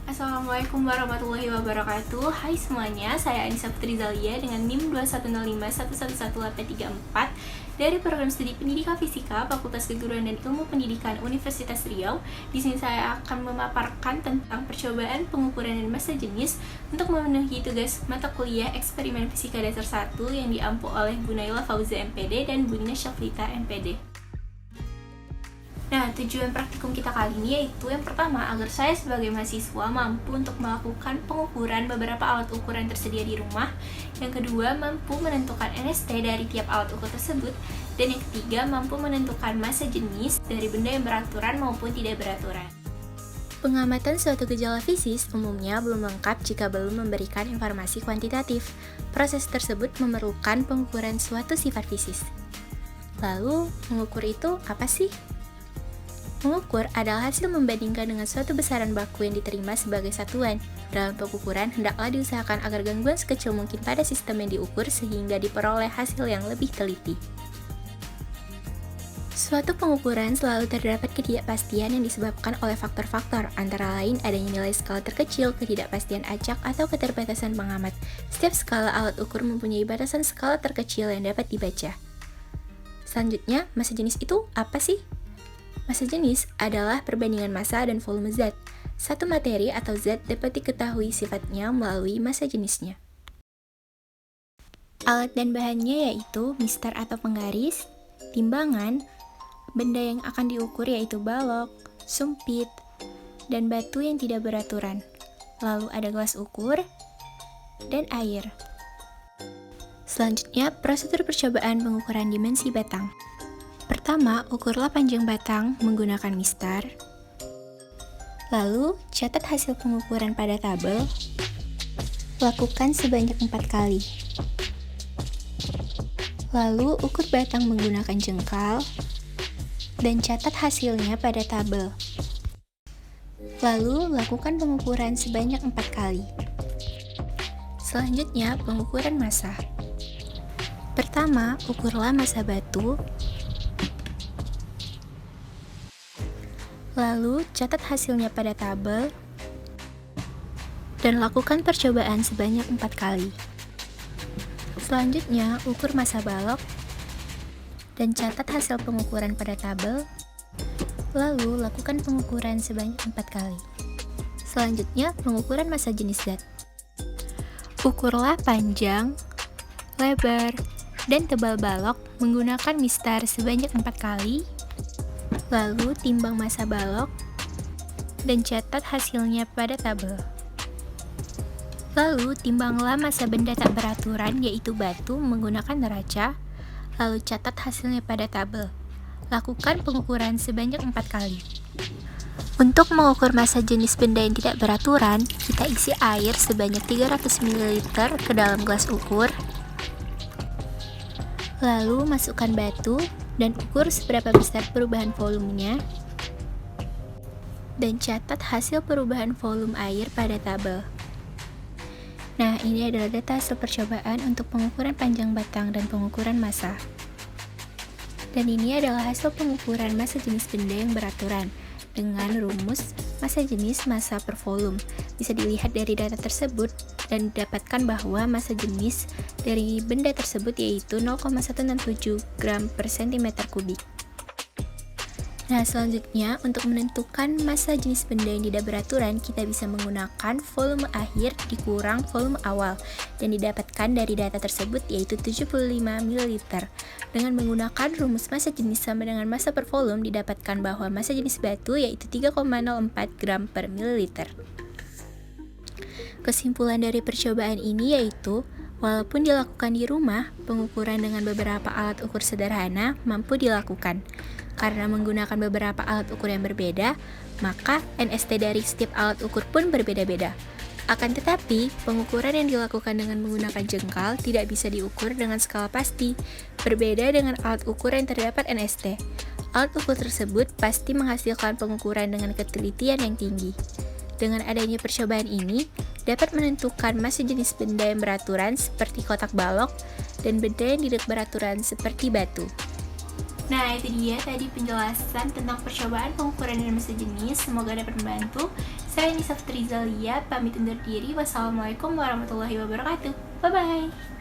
Assalamualaikum warahmatullahi wabarakatuh. Hai semuanya, saya Anissa Putri Zalia dengan NIM 21051118834 dari Program Studi Pendidikan Fisika Fakultas Keguruan dan Ilmu Pendidikan Universitas Riau. Di sini saya akan memaparkan tentang percobaan pengukuran dan massa jenis untuk memenuhi tugas mata kuliah eksperimen fisika dasar 1 yang diampu oleh Bu Naila Fauza MPD dan Bu Nina Syafrita MPD. Nah, tujuan praktikum kita kali ini yaitu yang pertama, agar saya sebagai mahasiswa mampu untuk melakukan pengukuran beberapa alat ukur yang tersedia di rumah. Yang kedua, mampu menentukan NST dari tiap alat ukur tersebut. Dan yang ketiga, mampu menentukan massa jenis dari benda yang beraturan maupun tidak beraturan. Pengamatan suatu gejala fisis umumnya belum lengkap jika belum memberikan informasi kuantitatif. Proses tersebut memerlukan pengukuran suatu sifat fisis. Lalu, mengukur itu apa sih? Mengukur adalah hasil membandingkan dengan suatu besaran baku yang diterima sebagai satuan. Dalam pengukuran, hendaklah diusahakan agar gangguan sekecil mungkin pada sistem yang diukur sehingga diperoleh hasil yang lebih teliti. Suatu pengukuran selalu terdapat ketidakpastian yang disebabkan oleh faktor-faktor, antara lain adanya nilai skala terkecil, ketidakpastian acak, atau keterbatasan pengamat. Setiap skala alat ukur mempunyai batasan skala terkecil yang dapat dibaca. Selanjutnya, massa jenis itu apa sih? Massa jenis adalah perbandingan massa dan volume zat. Satu materi atau zat dapat diketahui sifatnya melalui massa jenisnya. Alat dan bahannya yaitu mistar atau penggaris, timbangan, benda yang akan diukur yaitu balok, sumpit, dan batu yang tidak beraturan. Lalu ada gelas ukur, dan air. Selanjutnya, prosedur percobaan pengukuran dimensi batang. Pertama, ukurlah panjang batang menggunakan mistar. Lalu, catat hasil pengukuran pada tabel. Lakukan sebanyak 4 kali. Lalu, ukur batang menggunakan jengkal. Dan catat hasilnya pada tabel. Lalu, lakukan pengukuran sebanyak 4 kali. Selanjutnya, pengukuran massa. Pertama, ukurlah massa batu. Lalu, catat hasilnya pada tabel, dan lakukan percobaan sebanyak 4 kali. Selanjutnya, ukur massa balok, dan catat hasil pengukuran pada tabel, lalu lakukan pengukuran sebanyak 4 kali. Selanjutnya, pengukuran massa jenis zat. Ukurlah panjang, lebar, dan tebal balok menggunakan mistar sebanyak 4 kali. Lalu timbang massa balok dan catat hasilnya pada tabel. Lalu timbanglah massa benda tak beraturan yaitu batu menggunakan neraca, lalu catat hasilnya pada tabel. Lakukan pengukuran sebanyak 4 kali. Untuk mengukur massa jenis benda yang tidak beraturan, kita isi air sebanyak 300 ml ke dalam gelas ukur. Lalu masukkan batu dan ukur seberapa besar perubahan volumenya, dan catat hasil perubahan volume air pada tabel. Nah, ini adalah data hasil percobaan untuk pengukuran panjang batang dan pengukuran massa. Dan ini adalah hasil pengukuran massa jenis benda yang beraturan dengan rumus massa jenis massa per volume. Bisa dilihat dari data tersebut dan didapatkan bahwa massa jenis dari benda tersebut yaitu 0,167 gram per cm kubik. Nah, selanjutnya untuk menentukan massa jenis benda yang tidak beraturan, kita bisa menggunakan volume akhir dikurang volume awal dan didapatkan dari data tersebut yaitu 75 ml. Dengan menggunakan rumus massa jenis sama dengan massa per volume, didapatkan bahwa massa jenis batu yaitu 3,04 gram per mililiter. Kesimpulan dari percobaan ini yaitu, walaupun dilakukan di rumah, pengukuran dengan beberapa alat ukur sederhana mampu dilakukan. Karena menggunakan beberapa alat ukur yang berbeda, maka NST dari setiap alat ukur pun berbeda-beda. Akan tetapi, pengukuran yang dilakukan dengan menggunakan jengkal tidak bisa diukur dengan skala pasti, berbeda dengan alat ukur yang terdapat NST. Alat ukur tersebut pasti menghasilkan pengukuran dengan ketelitian yang tinggi. Dengan adanya percobaan ini, dapat menentukan massa jenis benda yang beraturan seperti kotak balok dan benda yang tidak beraturan seperti batu. Nah, itu dia tadi penjelasan tentang percobaan pengukuran dan massa jenis. Semoga dapat membantu. Saya Nisa Fitrizalia, pamit undur diri. Wassalamualaikum warahmatullahi wabarakatuh. Bye-bye.